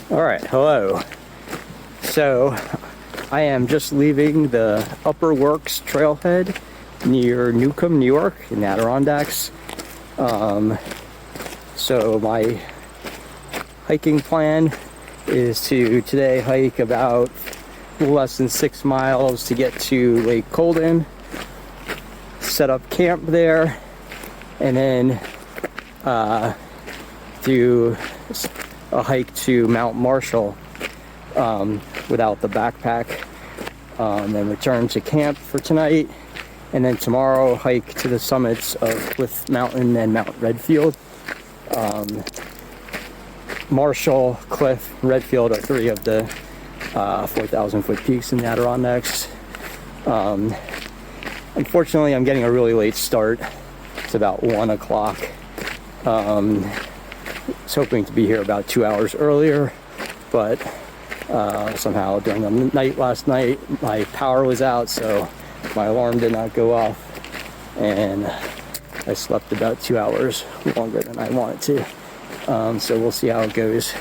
All right, hello. So I am just leaving the Upper Works trailhead near Newcomb, New York in the Adirondacks. So my hiking plan is to today hike about less than 6 miles to get to Lake Colden, set up camp there, and then do a hike to Mount Marshall without the backpack, then return to camp for tonight, and then tomorrow hike to the summits of Cliff Mountain and Mount Redfield. Marshall, Cliff, Redfield are three of the 4,000 foot peaks in the Adirondacks. Unfortunately, I'm getting a really late start. It's about 1 o'clock. I was hoping to be here about 2 hours earlier, but somehow during the night last night, my power was out, so my alarm did not go off, and I slept about 2 hours longer than I wanted to. So we'll see how it goes.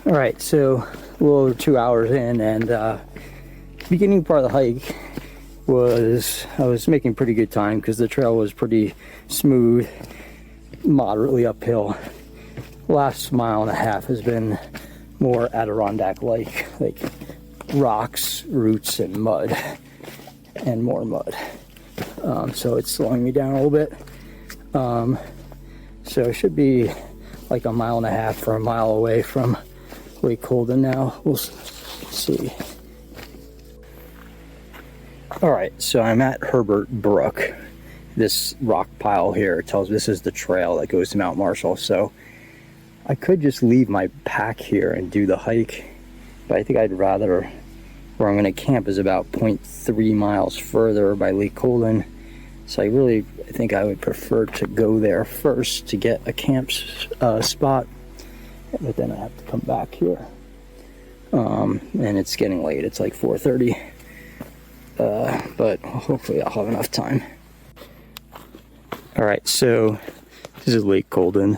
All right, so a little over 2 hours in, and beginning part of the hike was, I was making pretty good time because the trail was pretty smooth, moderately uphill. Last mile and a half has been more Adirondack-like, like rocks, roots, and mud, and more mud. So it's slowing me down a little bit. So it should be like a mile and a half or a mile away from Lake Colden now. We'll see. All right, so I'm at Herbert Brook. This rock pile here tells me this is the trail that goes to Mount Marshall. So I could just leave my pack here and do the hike, but I think I'd rather, where I'm going to camp is about 0.3 miles further by Lake Colden. So I think I would prefer to go there first to get a camp spot. But then I have to come back here, and it's getting late. It's like 4:30, but hopefully I'll have enough time. All right, so this is Lake Colden.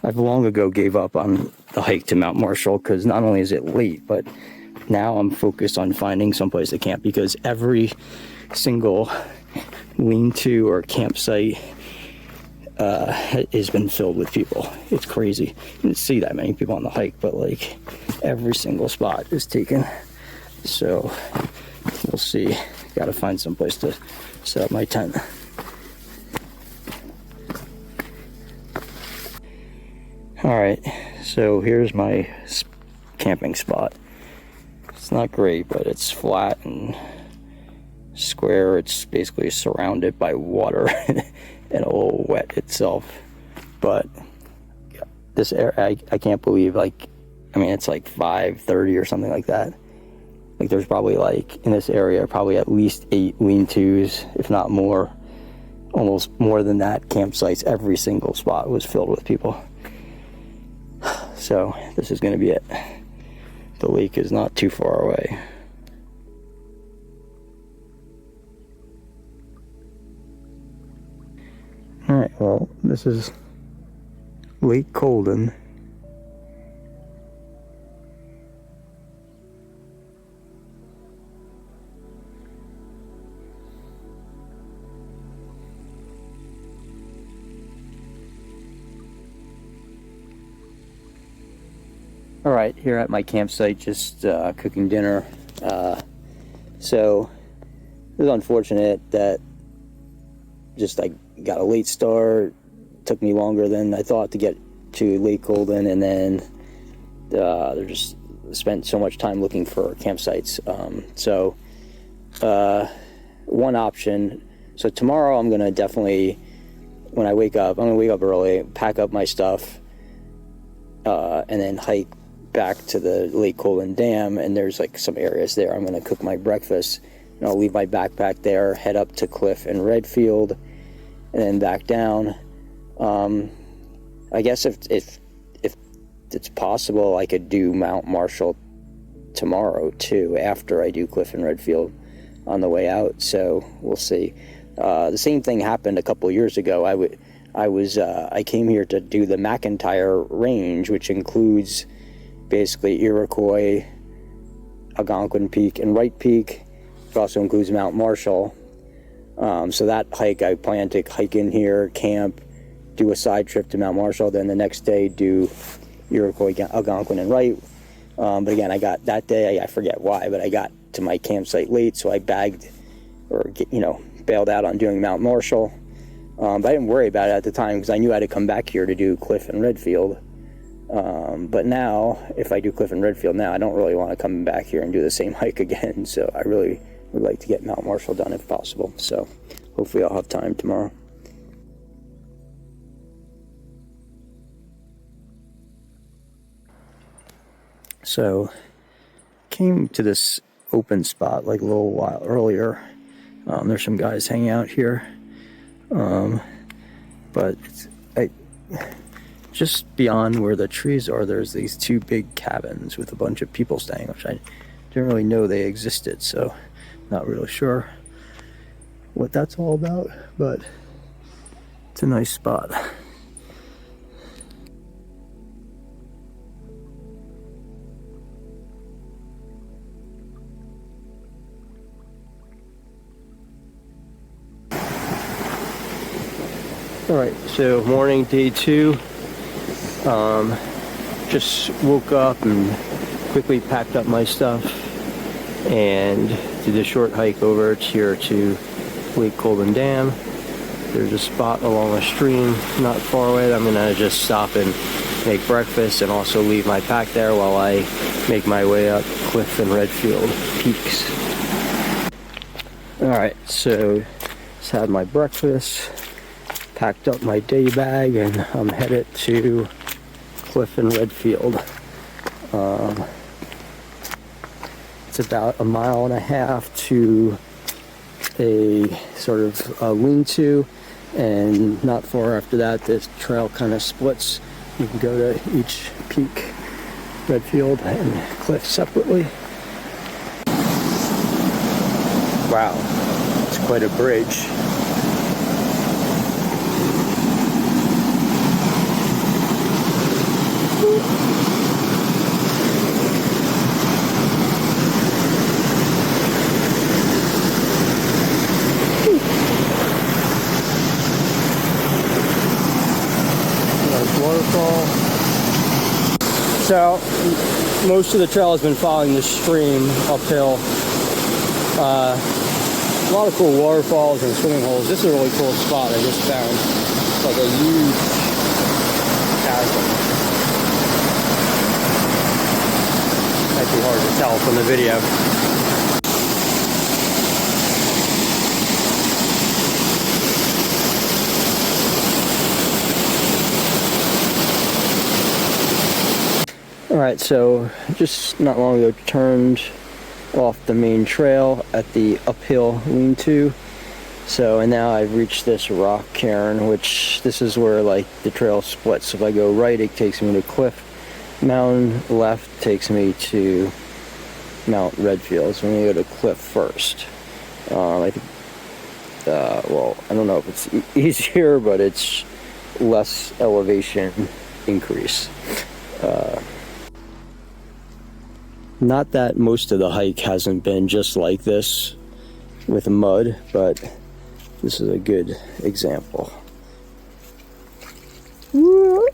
I've long ago gave up on the hike to Mount Marshall because not only is it late, but now I'm focused on finding someplace to camp, because every single lean-to or campsite has been filled with people. It's crazy. You didn't see that many people on the hike, but like every single spot is taken. So we'll see. Got to find some place to set up my tent. All right, so here's my camping spot. It's not great, but it's flat and square. It's basically surrounded by water and a little wet itself, but this area, I can't believe, like, I mean, it's like 5:30 or something like that. Like, there's probably, like, in this area, probably at least 8 lean-tos, if not more, almost more than that, campsites. Every single spot was filled with people. So this is going to be it. The lake is not too far away. All right, well, this is Lake Colden. All right, here at my campsite, just cooking dinner. So it was unfortunate that just I got a late start. Took me longer than I thought to get to Lake Colden, and then there's just spent so much time looking for campsites. One option. So tomorrow I'm gonna definitely, when I wake up, I'm gonna wake up early, pack up my stuff, and then hike back to the Lake Colden Dam. And there's like some areas there. I'm gonna cook my breakfast, and I'll leave my backpack there, head up to Cliff and Redfield, and then back down. I guess if it's possible, I could do Mount Marshall tomorrow too, after I do Cliff and Redfield on the way out. So we'll see. The same thing happened a couple years ago. I came here to do the McIntyre Range, which includes basically Iroquois, Algonquin Peak, and Wright Peak. It also includes Mount Marshall. So that hike, I plan to hike in here, camp, do a side trip to Mount Marshall, then the next day do Iroquois, Algonquin, and Wright. But again, I got that day, I forget why, but I got to my campsite late, so I bailed out on doing Mount Marshall. But I didn't worry about it at the time because I knew I had to come back here to do Cliff and Redfield. But now, if I do Cliff and Redfield now, I don't really want to come back here and do the same hike again. So I really would like to get Mount Marshall done if possible. So hopefully I'll have time tomorrow. So came to this open spot like a little while earlier. There's some guys hanging out here. But just beyond where the trees are, there's these two big cabins with a bunch of people staying, which I didn't really know they existed, so not really sure what that's all about, but it's a nice spot. Alright, so morning, day 2. Just woke up and quickly packed up my stuff and did a short hike over here to Lake Colden Dam. There's a spot along a stream not far away that I'm gonna just stop and make breakfast and also leave my pack there while I make my way up Cliff and Redfield peaks. Alright, so just had my breakfast, packed up my day bag, and I'm headed to Cliff and Redfield. It's about 1.5 miles to a sort of lean-to, and not far after that this trail kind of splits. You can go to each peak, Redfield and Cliff, separately. Wow, it's quite a bridge. Waterfall. So most of the trail has been following the stream uphill. A lot of cool waterfalls and swimming holes. This is a really cool spot I just found. It's like a huge chasm. Might be hard to tell from the video. Alright, so just not long ago turned off the main trail at the uphill lean-to. And now I've reached this rock cairn, which this is where like the trail splits. So if I go right, it takes me to Cliff Mountain, left takes me to Mount Redfield. So I'm gonna go to Cliff first. I think, well, I don't know if it's easier, but it's less elevation increase. Not that most of the hike hasn't been just like this with mud, but this is a good example. Oh.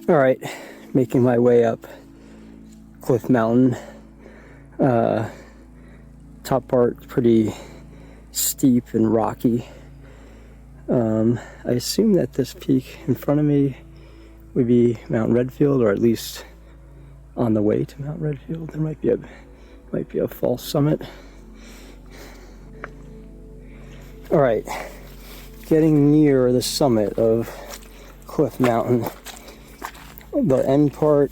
All right, making my way up Cliff Mountain. Top part pretty steep and rocky. I assume that this peak in front of me would be Mount Redfield, or at least on the way to Mount Redfield. There might be a false summit. All right, getting near the summit of Cliff Mountain. The end part,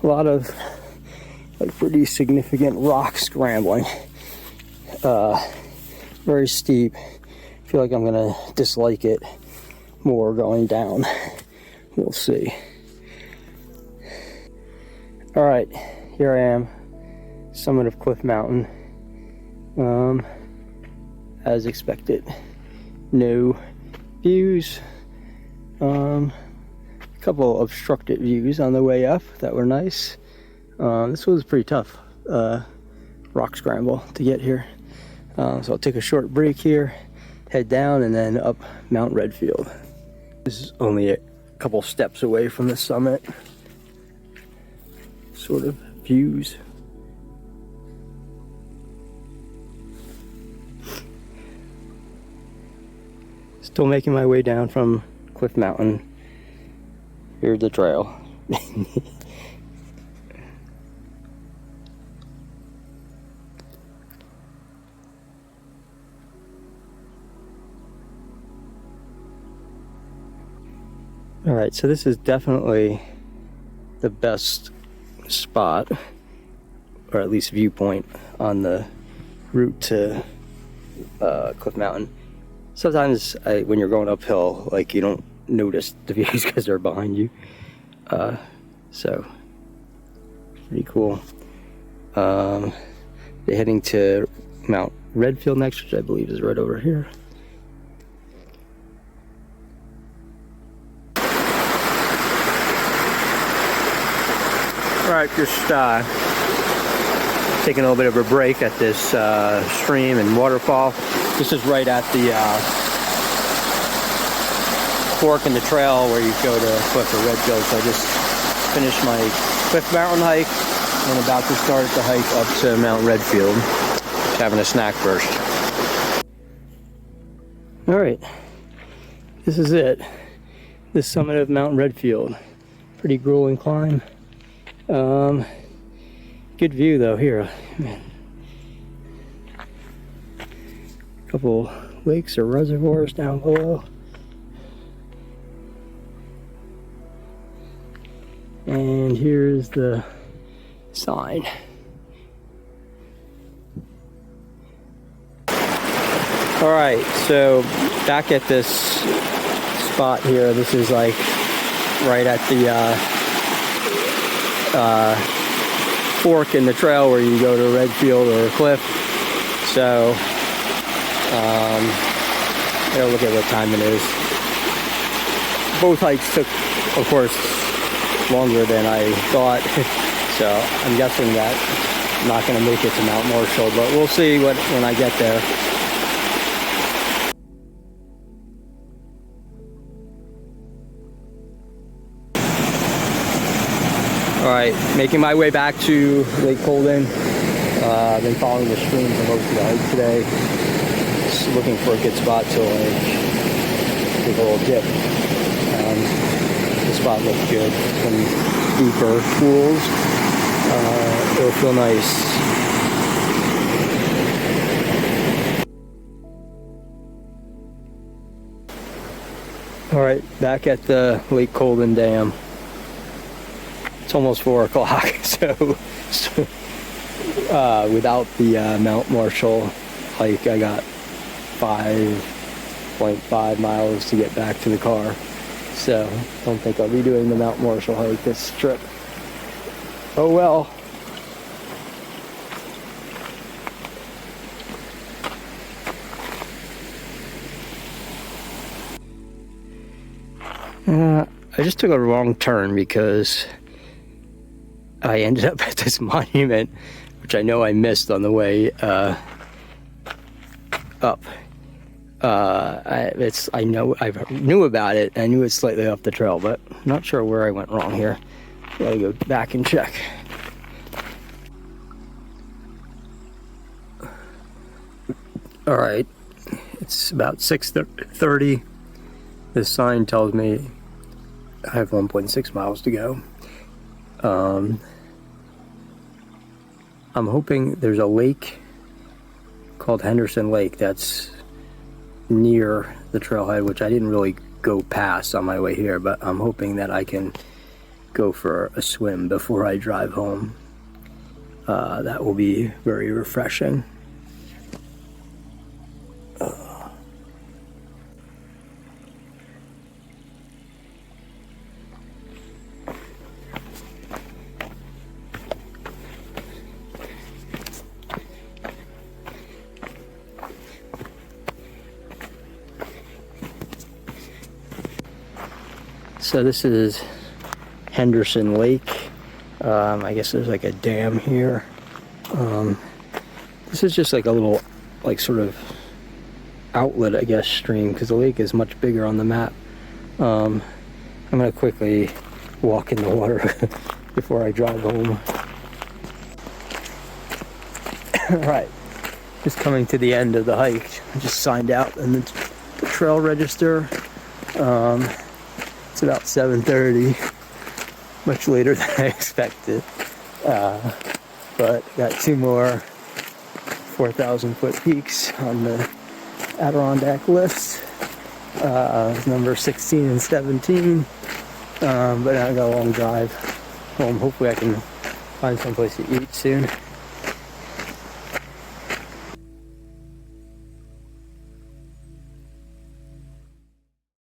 a lot of like pretty significant rock scrambling. Very steep. I feel like I'm gonna dislike it more going down. We'll see. All right, here I am, summit of Cliff Mountain. As expected, no views. A couple obstructed views on the way up that were nice. This was pretty tough rock scramble to get here. So I'll take a short break here, head down, and then up Mount Redfield. This is only a couple steps away from the summit. Sort of views. Still making my way down from Cliff Mountain. Here's the trail. All right, so this is definitely the best spot, or at least viewpoint, on the route to Cliff Mountain. Sometimes when you're going uphill, like, you don't notice the views because they're behind you. So pretty cool. They're heading to Mount Redfield next, which I believe is right over here. All right, just taking a little bit of a break at this stream and waterfall. This is right at the fork in the trail where you go to Cliff or Redfield. So I just finished my Cliff Mountain hike and about to start the hike up to Mount Redfield. Just having a snack first. All right, this is it. The summit of Mount Redfield. Pretty grueling climb. Good view though here. Man. Couple lakes or reservoirs down below. And here's the sign. All right, so back at this spot here, this is like right at the fork in the trail where you go to Redfield or Cliff. So gotta look at what time it is. Both hikes took, of course, longer than I thought. So I'm guessing that I'm not gonna make it to Mount Marshall, but we'll see when I get there. All right, making my way back to Lake Colden. I've been following the stream for most of the hike today. Just looking for a good spot to like take a little dip. The spot looks good. Some deeper pools. It'll feel nice. All right, back at the Lake Colden Dam. It's almost 4 o'clock, so without the Mount Marshall hike, I got 5.5 miles to get back to the car. So don't think I'll be doing the Mount Marshall hike this trip. Oh well. I just took a wrong turn because I ended up at this monument, which I know I missed on the way up. I knew about it. I knew it's slightly off the trail, but I'm not sure where I went wrong here. Gotta go back and check. All right, it's about 6:30. This sign tells me I have 1.6 miles to go. I'm hoping there's a lake called Henderson Lake that's near the trailhead, which I didn't really go past on my way here, but I'm hoping that I can go for a swim before I drive home. That will be very refreshing. So this is Henderson Lake. I guess there's like a dam here. This is just like a little, like sort of outlet, I guess, stream, because the lake is much bigger on the map. I'm gonna quickly walk in the water before I drive home. Alright, just coming to the end of the hike. I just signed out in the trail register. It's about 7:30, much later than I expected. But got 2 more 4,000 foot peaks on the Adirondack list, number 16 and 17. But I got a long drive home. Hopefully I can find someplace to eat soon.